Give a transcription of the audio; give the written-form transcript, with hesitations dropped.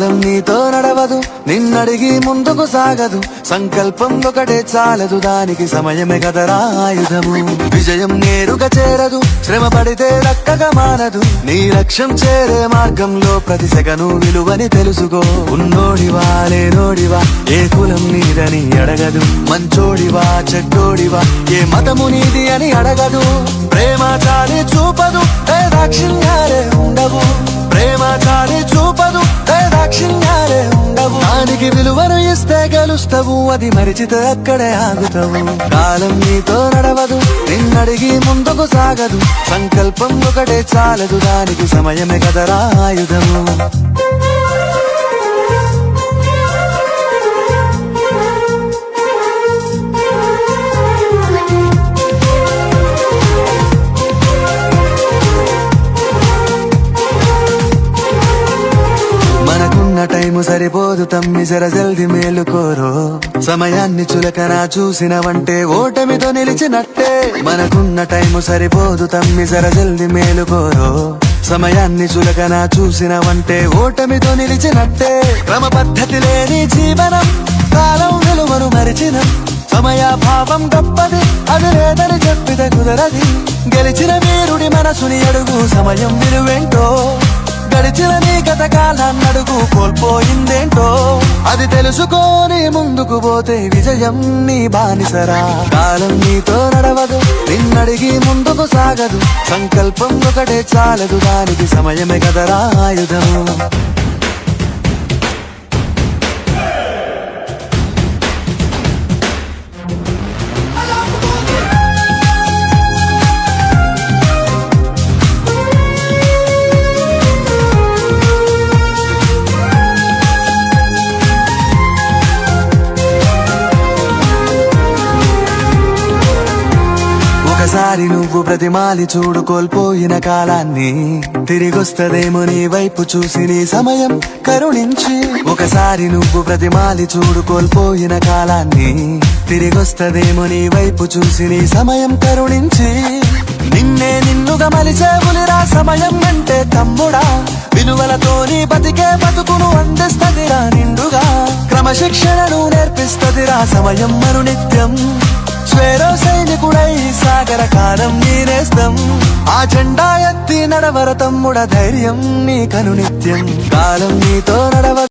కాలం నీతో నడవదు, నిన్నడిగి ముందుకు సాగదు. సంకల్పం ఒకటే చాలదు, దానికి సమయమే కదరా ఆయుధము. విజయం నేరుగా చేరదు, శ్రమ పడితే దక్కగా మానదు. నీ లక్ష్యం చేరే మార్గంలో ప్రతి సెకను విలువని తెలుసుకో. ఉన్నోడివా లేనోడివా, ఏ కులం నీదని అడగదు. మంచోడివా చెడ్డోడివా, ఏ మతము నీది అని అడగదు. ప్రేమ చాలి చూపదు, దాక్షిణ్యాలే ఉండవు. ప్రేమ చాలి చూపదు, దాక్షిణ్యాలే ఉండవు. దానికి విలువను ఇస్తే గెలుస్తావు, అది మరిచితే అక్కడే ఆగుతావు. కాలం నీతో నడవదు, నిన్నడిగి ముందుకు సాగదు. సంకల్పం ఒకటే చాలదు, దానికి సమయమే కదరా ఆయుధము. టైము సరిపోదు తమ్మి, జర జల్ది మేలుకోరో. సమయాన్ని చులకన చూసినవంటే ఓటమితో నిలిచినట్టే. మనకున్న టైము సరిపోదు తమ్మి, జర జల్ది మేలుకోరో. సమయాన్ని చులకన చూసినవంటే ఓటమితో నిలిచినట్టే. క్రమ పద్ధతి లేని జీవనం, కాలం విలువను మరిచినం. సమయాభావం గొప్పది, అది లేదని చెప్పితే కుదరది. గెలిచిన వీరుడి మనసుని అడుగు, సమయం విలువేంటో. గడిచిన నీ గత కాలాన్నడుగు, కోల్పోయిందేంటో. అది తెలుసుకొని ముందుకు పోతే విజయం నీ బానిసరా. కాలం నీతో నడవదు, నిన్నడిగి ముందుకు సాగదు. సంకల్పం ఒకటే చాలదు, దానికి సమయమే కదరా ఆయుధము. ఒకసారి నువ్వు ప్రతిమాలి చూడు కోల్పోయిన కాలాన్ని. తిరిగొస్తదేమో నీ వైపు చూసి నీ సమయం కరుణించి. ఒకసారి నువ్వు ప్రతిమాలి చూడు కోల్పోయిన కాలాన్ని. తిరిగొస్తదేమో నీ వైపు చూసి నీ సమయం కరుణించి. నిన్నే నిన్నుగా మలిచేవులిరా సమయం అంటే తమ్ముడా. విలువలతోని బతికే బతుకును అందిస్తదిరా నిండుగా. క్రమశిక్షణను నేర్పిస్తదిరా సమయం మరు నిత్యం. స్వేరో సైనికుడై సాగర కాలం నీనేస్తం. ఆ జెండా ఎత్తి నడవర తమ్ముడ, ధైర్యం నీ కను నిత్యం. కాలం నీతో నడవ